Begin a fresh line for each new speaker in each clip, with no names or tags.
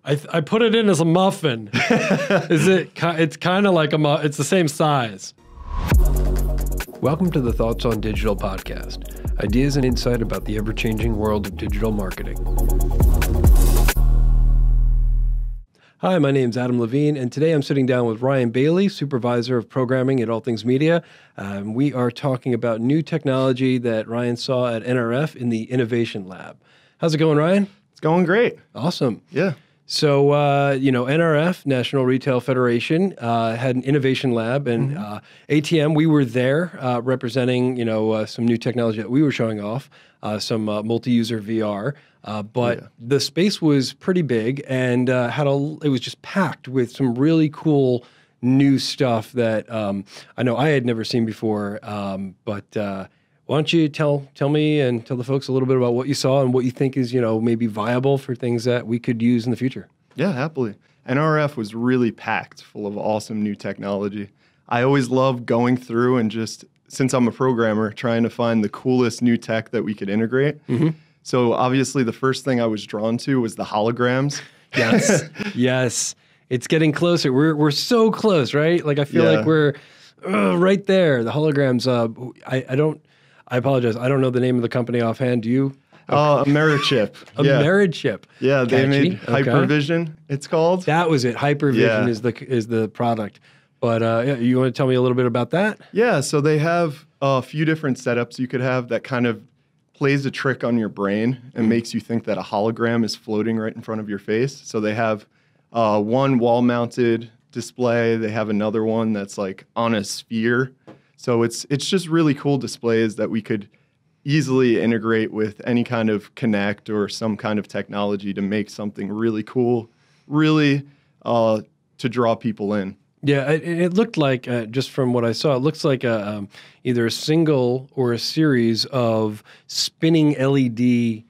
I put it in as a muffin. It's kind of like it's the same size. Welcome to the Thoughts on Digital podcast. Ideas and insight about the ever-changing world of digital marketing. Hi, my name is Adam Levine, and today I'm sitting down with Ryan Bailey, Supervisor of Programming at All Things Media. We are talking about new technology that Ryan saw at NRF in the Innovation Lab. How's it going, Ryan?
It's going great.
Awesome.
Yeah.
So, NRF, National Retail Federation, had an innovation lab, and ATM, we were there representing, some new technology that we were showing off, some multi-user VR. But the space was pretty big and it was just packed with some really cool new stuff that I know I had never seen before. But why don't you tell me and tell the folks a little bit about what you saw and what you think is, maybe viable for things that we could use in the future?
Yeah, happily. NRF was really packed full of awesome new technology. I always love going through and just, since I'm a programmer, trying to find the coolest new tech that we could integrate. Mm-hmm. So obviously the first thing I was drawn to was the holograms.
Yes, yes. It's getting closer. We're so close, right? Like I feel like we're right there. The holograms. I apologize. I don't know the name of the company offhand. Do you?
Americhip.
Americhip.
Yeah, they
Catchy.
made Hypervision, it's called.
That was it. Hypervision is the product. But you want to tell me a little bit about that?
Yeah, so they have a few different setups you could have that kind of plays a trick on your brain and makes you think that a hologram is floating right in front of your face. So they have one wall-mounted display. They have another one that's like on a sphere. So it's just really cool displays that we could easily integrate with any kind of Connect or some kind of technology to make something really cool, really to draw people in.
Yeah, it looked like, just from what I saw, it looks like either a single or a series of spinning LED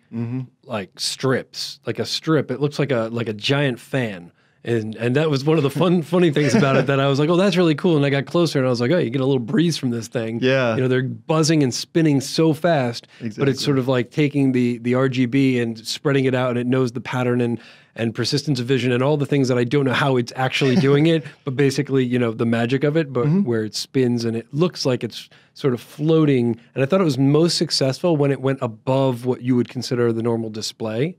like strips, like a strip. It looks like a giant fan. And that was one of the funny things about it, that I was like, oh, that's really cool. And I got closer and I was like, oh, you get a little breeze from this thing.
Yeah.
They're buzzing and spinning so fast, but it's sort of like taking the RGB and spreading it out, and it knows the pattern and persistence of vision and all the things that I don't know how it's actually doing it, but basically, the magic of it, but where it spins and it looks like it's sort of floating. And I thought it was most successful when it went above what you would consider the normal display.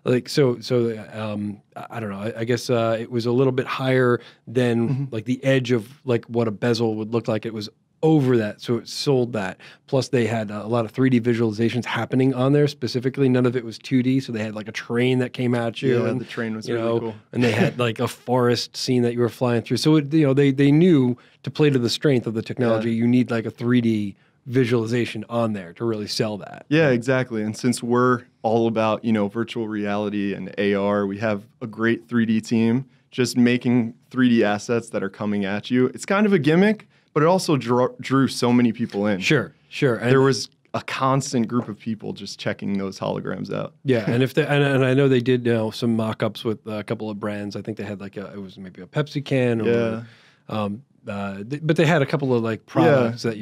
Like, so I don't know, I guess it was a little bit higher than like the edge of like what a bezel would look like. It was over that, so it sold that. Plus they had a lot of 3D visualizations happening on there specifically. None of it was 2D, so they had like a train that came at you.
Yeah,
and,
the train was really cool.
And they had like a forest scene that you were flying through. So, they knew to play to the strength of the technology, you need like a 3D visualization on there to really sell that.
Yeah, exactly. And since we're all about, virtual reality and AR, we have a great 3D team just making 3D assets that are coming at you. It's kind of a gimmick, but it also drew so many people in.
Sure. And
there was a constant group of people just checking those holograms out.
Yeah, and and I know they did some mock-ups with a couple of brands. I think they had it was maybe a Pepsi can, or but they had a couple of like products that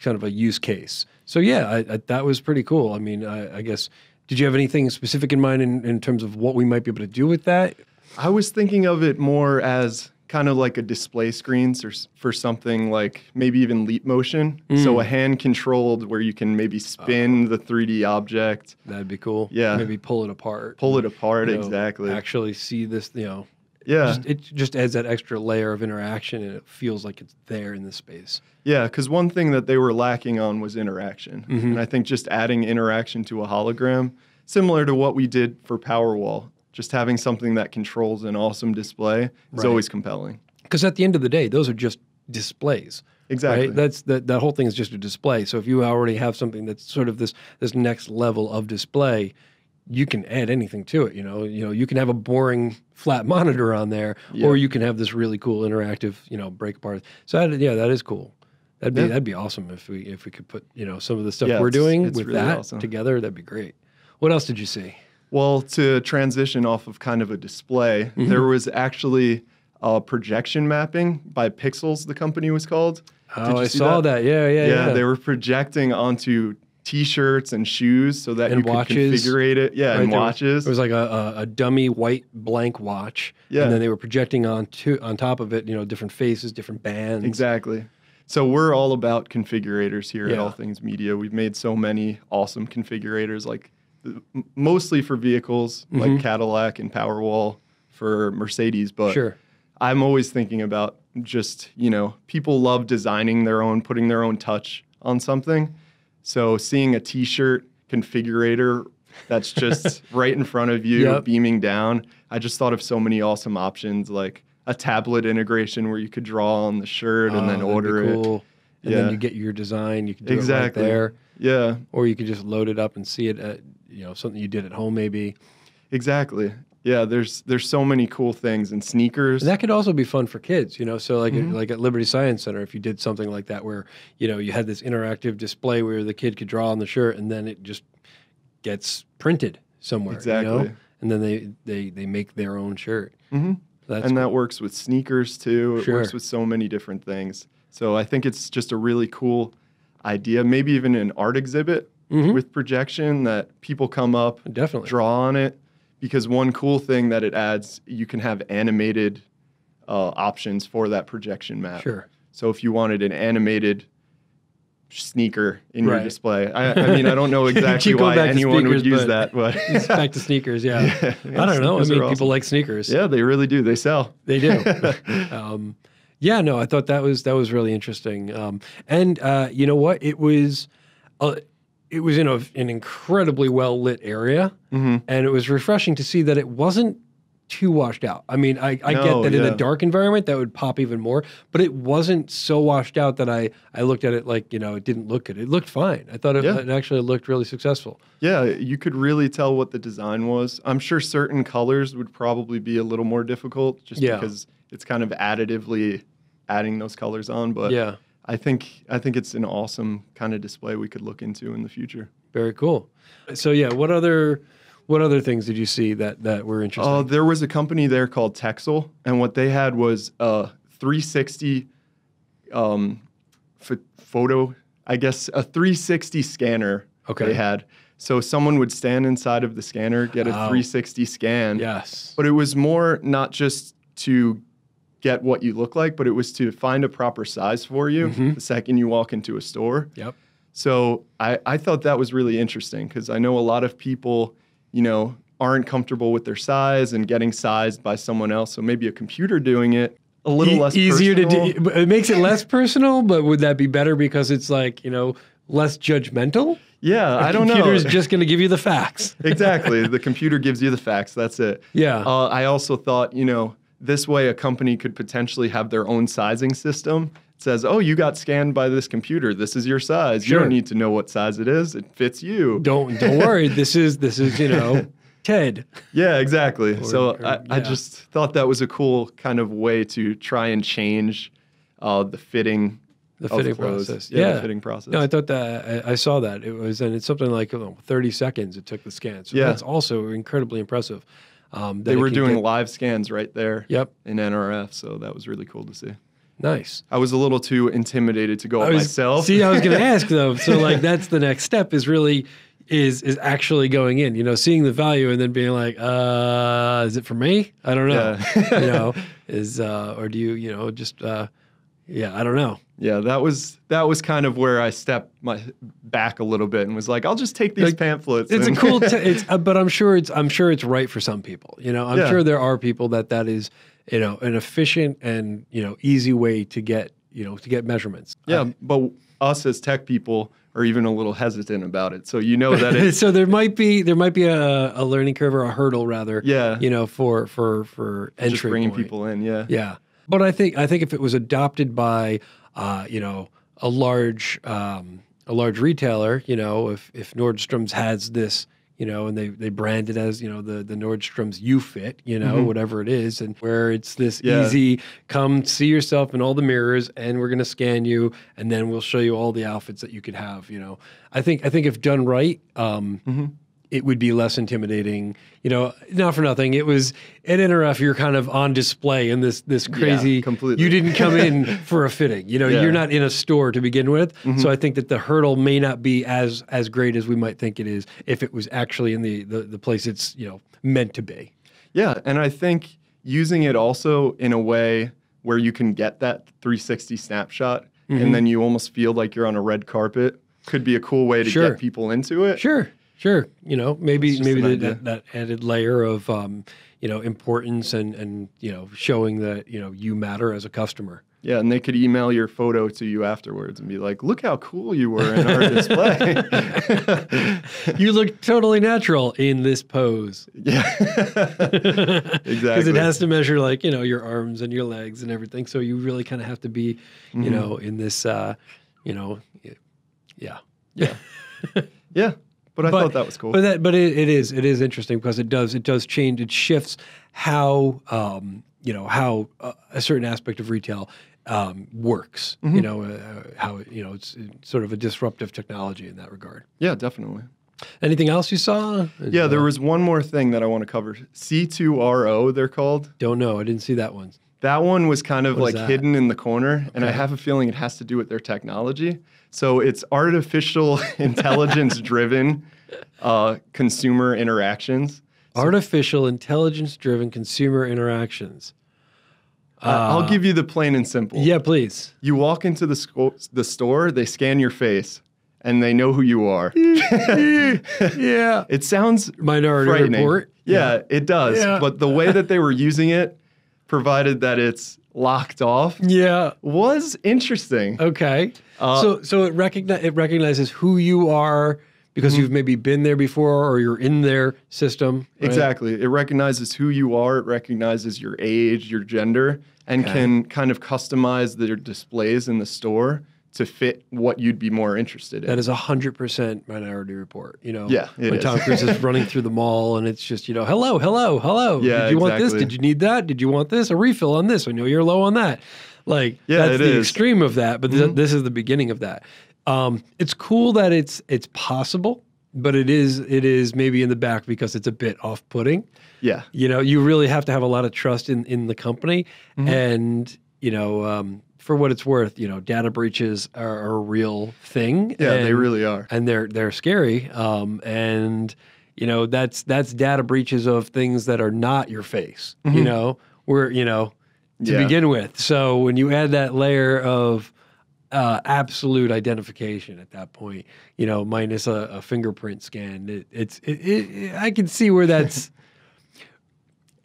kind of a use case. So that was pretty cool. I mean, I guess, did you have anything specific in mind in terms of what we might be able to do with that?
I was thinking of it more as kind of like a display screen for something like maybe even leap motion. So a hand controlled where you can maybe spin the 3D object.
That'd be cool.
Yeah.
Maybe pull it apart.
Exactly.
Actually see this,
Yeah.
It just adds that extra layer of interaction, and it feels like it's there in the space.
Yeah, because one thing that they were lacking on was interaction. And I think just adding interaction to a hologram, similar to what we did for Powerwall, just having something that controls an awesome display is always compelling.
Because at the end of the day, those are just displays.
Exactly.
Right? That whole thing is just a display. So if you already have something that's sort of this next level of display, you can add anything to it. You can have a boring flat monitor on there, or you can have this really cool interactive, break apart. So that is cool. That'd be awesome if we could put some of the stuff we're doing with really that together. That'd be great. What else did you see?
Well, to transition off of kind of a display, there was actually projection mapping by Pixels. The company was called.
Oh, I saw that. Yeah.
They were projecting onto T-shirts and shoes so that you could configure it. Yeah, and watches.
It was like a dummy white blank watch.
Yeah.
And then they were projecting on top of it, different faces, different bands.
Exactly. So we're all about configurators here at All Things Media. We've made so many awesome configurators, like mostly for vehicles like Cadillac and Powerwall for Mercedes. But I'm always thinking about just, people love designing their own, putting their own touch on something. So seeing a T-shirt configurator that's just right in front of you, beaming down, I just thought of so many awesome options, like a tablet integration where you could draw on the shirt and then order it.
And then you get your design. You can do it right there.
Yeah.
Or you could just load it up and see it at, something you did at home maybe.
Exactly. Yeah, there's so many cool things, and sneakers. And
that could also be fun for kids, So like at Liberty Science Center, if you did something like that where, you had this interactive display where the kid could draw on the shirt and then it just gets printed somewhere.
Exactly.
And then they make their own shirt.
And that works with sneakers too. It works with so many different things. So I think it's just a really cool idea, maybe even an art exhibit with projection that people come up, draw on it. Because one cool thing that it adds, you can have animated options for that projection map.
Sure.
So if you wanted an animated sneaker in your display, I mean, I don't know exactly why anyone would use that, but
it's back to sneakers, I don't know. I mean, people like sneakers.
Yeah, they really do. They sell.
They do. I thought that was really interesting. And you know what? It was in an incredibly well-lit area, and it was refreshing to see that it wasn't too washed out. I mean, I get that in a dark environment that would pop even more, but it wasn't so washed out that I looked at it like, it didn't look good. It looked fine. I thought it actually looked really successful.
Yeah, you could really tell what the design was. I'm sure certain colors would probably be a little more difficult just because it's kind of additively adding those colors on, but I think it's an awesome kind of display we could look into in the future.
Very cool. So what other things did you see that were interesting?
There was a company there called Texel, and what they had was a 360 photo, I guess a 360 scanner they had. So someone would stand inside of the scanner, get a 360 scan.
Yes.
But it was more not just to get what you look like, but it was to find a proper size for you the second you walk into a store.
Yep.
So I thought that was really interesting because I know a lot of people, aren't comfortable with their size and getting sized by someone else. So maybe a computer doing it a little less
easier
personal.
to do. It makes it less personal, but would that be better because it's like, less judgmental?
Yeah, I don't know.
The computer's just going to give you the facts.
Exactly. The computer gives you the facts. That's it.
Yeah.
I also thought, this way a company could potentially have their own sizing system. It says, oh, you got scanned by this computer. This is your size. You don't need to know what size it is. It fits you.
Don't worry. This is Ted.
Yeah, exactly. I just thought that was a cool kind of way to try and change the fitting
process.
The fitting process.
No, I thought that I saw that. It's something like 30 seconds it took the scan. So that's also incredibly impressive.
They were doing live scans right there in NRF, so that was really cool to see.
Nice.
I was a little too intimidated to go myself.
See, I was going to ask though. So that's the next step is really is actually going in, seeing the value and then being like, is it for me? I don't know. Yeah. Or do you, just, I don't know.
Yeah, that was kind of where I stepped back a little bit and was like, I'll just take these pamphlets.
It's a cool, but I'm sure it's right for some people. I'm sure there are people that is, an efficient and easy way to get measurements.
Yeah, but us as tech people are even a little hesitant about it. So that it's
so there might be a learning curve or a hurdle rather.
Yeah.
For entry
just bringing
point.
people in. Yeah.
Yeah. But I think if it was adopted by a large retailer, if Nordstrom's has this, and they brand it as, the Nordstrom's U-Fit, whatever it is, and where it's this easy, come see yourself in all the mirrors and we're going to scan you and then we'll show you all the outfits that you could have, I think if done right, it would be less intimidating. You know, not for nothing. It was at NRF, you're kind of on display in this crazy.
Completely.
You didn't come in for a fitting. You know, you're not in a store to begin with. So I think that the hurdle may not be as great as we might think it is if it was actually in the place it's, you know, meant to be.
Yeah, and I think using it also in a way where you can get that 360 snapshot, and then you almost feel like you're on a red carpet could be a cool way to get people into it.
Sure. You know, maybe that added layer of, you know, importance and, you know, showing that, you know, you matter as a customer.
Yeah, and they could email your photo to you afterwards and be like, look how cool you were in our display.
You look totally natural in this pose.
Yeah, exactly.
Because it has to measure, like, you know, your arms and your legs and everything. So you really kind of have to be, you know, in this, you know, yeah.
Yeah. But I thought that was cool.
But it is interesting because it does change. It shifts how you know how a certain aspect of retail works. You know how you know it's sort of a disruptive technology in that regard.
Yeah, definitely.
Anything else you saw?
Yeah, there was one more thing that I want to cover. C2RO, they're called.
Don't know. I didn't see that one.
That one was kind of like hidden in the corner, and I
Okay.
have a feeling it has to do with their technology. So it's artificial intelligence-driven consumer interactions.
Artificial intelligence-driven consumer interactions.
I'll give you the plain and simple.
Yeah, please.
You walk into the store, they scan your face, and they know who you are.
Yeah.
It sounds
Minority
frightening.
Report.
Yeah, it does.
Yeah.
But the way that they were using it, provided that it's locked off,
Yeah.
was interesting.
Okay. So it recognizes who you are because you've maybe been there before or you're in their system. Right?
Exactly. It recognizes who you are. It recognizes your age, your gender, and can kind of customize their displays in the store to fit what you'd be more interested in.
That is 100% Minority Report. You know,
Yeah, it
when
is.
Tom Cruise is running through the mall and it's just, you know, hello.
Yeah,
Did you want this?
exactly.
Did you need that? Did you want this? A refill on this? I know you're low on that. Like,
Yeah,
that's
it
the
is.
extreme of that, but this is the beginning of that. It's cool that it's possible, but it is maybe in the back because it's a bit off-putting.
Yeah.
You know, you really have to have a lot of trust in the company, and you know, for what it's worth, you know, data breaches are a real thing.
Yeah,
and,
they really are.
and they're scary. And you know, that's data breaches of things that are not your face. You know, where you know to begin with. So when you add that layer of absolute identification at that point, you know, minus a fingerprint scan, I can see where that's.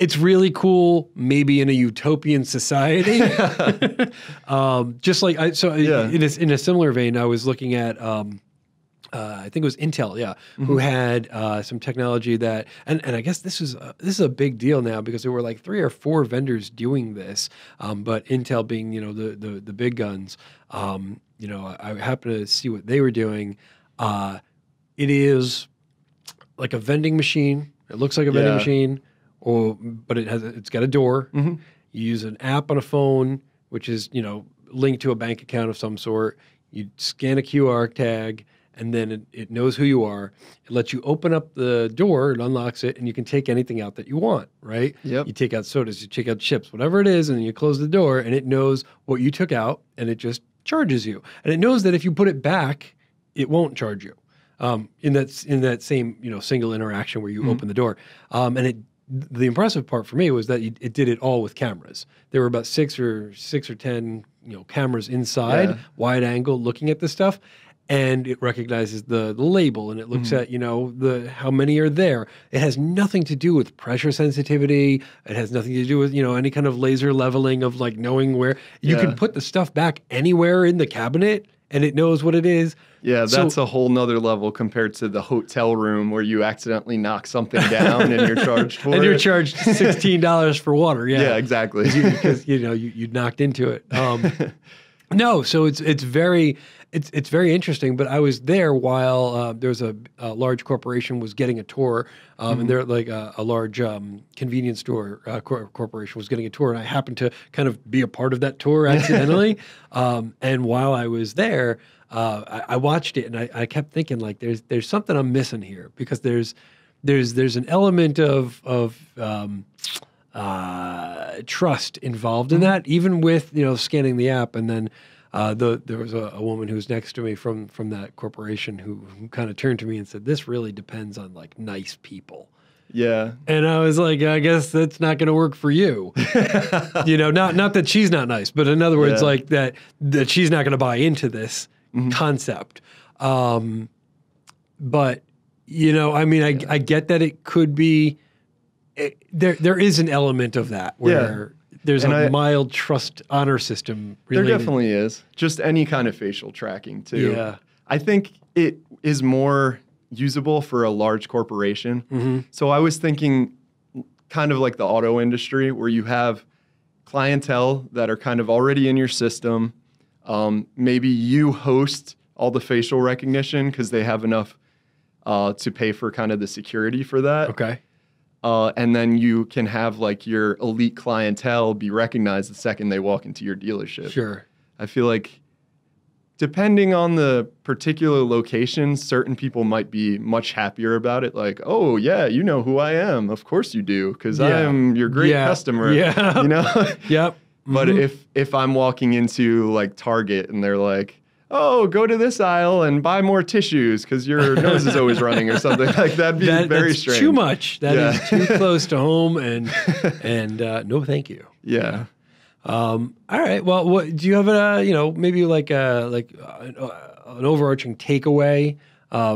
It's really cool, maybe in a utopian society. Just like in a similar vein, I was looking at I think it was Intel, who had some technology that, and I guess this is a big deal now because there were like 3 or 4 vendors doing this, but Intel being, you know, the big guns. You know, I happened to see what they were doing. It is like a vending machine. It looks like a vending machine. But it's got a door. You use an app on a phone, which is, you know, linked to a bank account of some sort. You scan a QR tag, and then it knows who you are. It lets you open up the door, it unlocks it, and you can take anything out that you want, right?
Yep.
You take out sodas, you take out chips, whatever it is, and then you close the door, and it knows what you took out, and it just charges you. And it knows that if you put it back, it won't charge you. In that same, you know, single interaction where you open the door. And the impressive part for me was that it did it all with cameras. There were about 6 or 10, you know, cameras inside, wide angle, looking at this stuff, and it recognizes the label and it looks at, you know, how many are there. It has nothing to do with pressure sensitivity. It has nothing to do with, you know, any kind of laser leveling of like knowing where you can put the stuff back anywhere in the cabinet and it knows what it is.
Yeah, that's a whole nother level compared to the hotel room where you accidentally knock something down and you're charged for it.
And you're charged $16 for water.
Yeah, exactly.
Because you know you knocked into it. No, so it's very interesting. But I was there while there was a large corporation was getting a tour, and they're like a large convenience store corporation was getting a tour, and I happened to kind of be a part of that tour accidentally. And while I was there, I watched it, and I kept thinking like, there's something I'm missing here because there's there's an element of trust involved in that, even with scanning the app. And then there was a woman who was next to me from that corporation who kind of turned to me and said, "This really depends on like nice people."
Yeah.
And I was like, I guess that's not going to work for you. Not that she's not nice, but in other words, like that she's not going to buy into this concept. But, I mean, I get that it could be, there is an element of that where there's a mild trust honor system related.
There definitely is. Just any kind of facial tracking too.
Yeah.
I think it is more usable for a large corporation. So I was thinking kind of like the auto industry where you have clientele that are kind of already in your system. Maybe you host all the facial recognition because they have enough to pay for kind of the security for that.
Okay.
And then you can have like your elite clientele be recognized the second they walk into your dealership.
Sure.
I feel like depending on the particular location, certain people might be much happier about it. Like, oh yeah, you know who I am. Of course you do, because I am your great customer.
Yeah. Yep.
But if I'm walking into like Target and they're like, oh, go to this aisle and buy more tissues because your nose is always running or something like that'd be very
that's
strange.
Too much. That is too close to home, and no, thank you.
Yeah.
All right. Well, what do you have? Maybe like an overarching takeaway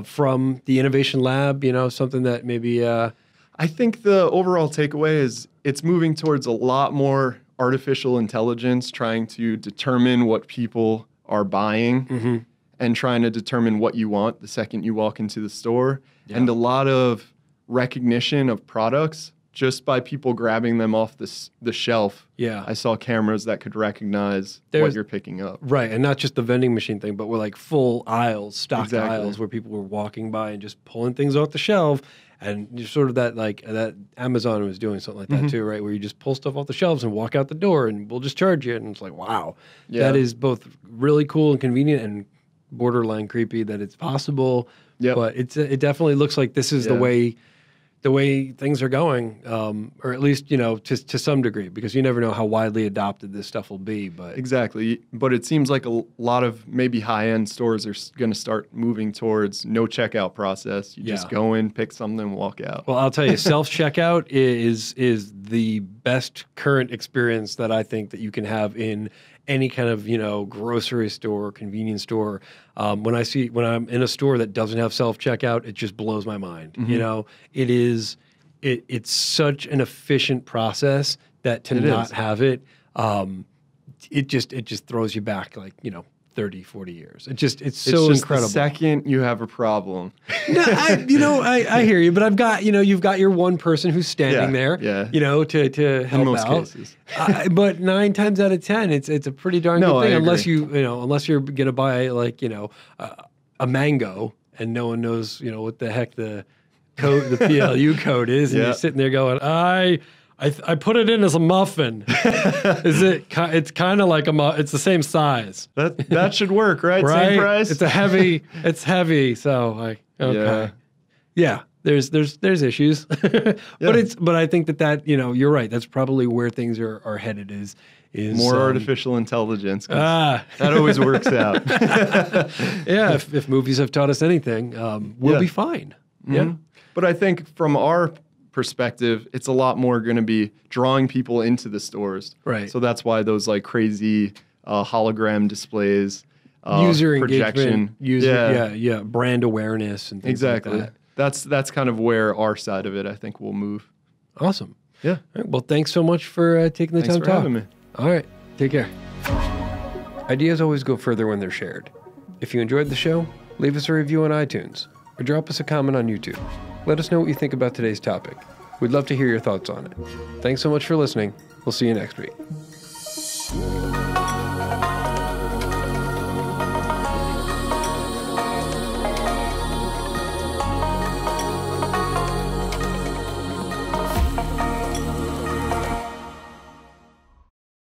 from the innovation lab. Something that maybe.
I think the overall takeaway is it's moving towards a lot more artificial intelligence, trying to determine what people are buying and trying to determine what you want the second you walk into the store, and a lot of recognition of products just by people grabbing them off the shelf.
Yeah.
I saw cameras that could recognize what you're picking up.
Right, and not just the vending machine thing, but we're like full aisles, stocked aisles where people were walking by and just pulling things off the shelf. And you're sort of that Amazon was doing something like that too, right? Where you just pull stuff off the shelves and walk out the door and we'll just charge you. And it's like, wow, that is both really cool and convenient and borderline creepy that it's possible. Yep. But it definitely looks like this is the way things are going, or at least, to some degree, because you never know how widely adopted this stuff will be. But
exactly. But it seems like a lot of maybe high-end stores are going to start moving towards no checkout process. You just go in, pick something, walk out.
Well, I'll tell you, self-checkout is the best current experience that I think that you can have in any kind of, grocery store, convenience store. When I'm in a store that doesn't have self-checkout, it just blows my mind. It's such an efficient process that to not have it, it just throws you back like, 30, 40 years. It's so incredible.
The second you have a problem.
No, I hear you, but I've got, you've got your one person who's standing there, to help
in most
out.
cases.
But 9 times out of 10, it's a pretty darn good thing, unless unless you're going to buy like, a mango and no one knows, what the heck the code, the PLU code is. And you're sitting there going, I put it in as a muffin. It's kind of like it's the same size.
That should work, right?
Right?
Same price.
It's heavy. So there's issues, but I think that you're right. That's probably where things are headed is
more artificial intelligence. That always works out.
Yeah. If movies have taught us anything, we'll be fine. Yeah.
But I think from our perspective, it's a lot more going to be drawing people into the stores.
Right.
So that's why those like crazy hologram displays,
user
projection,
engagement, brand awareness and things like that.
That's kind of where our side of it, I think, will move.
Awesome.
Yeah.
All right, well, thanks so much for taking the time to talk.
Having me.
All right. Take care. Ideas always go further when they're shared. If you enjoyed the show, leave us a review on iTunes or drop us a comment on YouTube. Let us know what you think about today's topic. We'd love to hear your thoughts on it. Thanks so much for listening. We'll see you next week.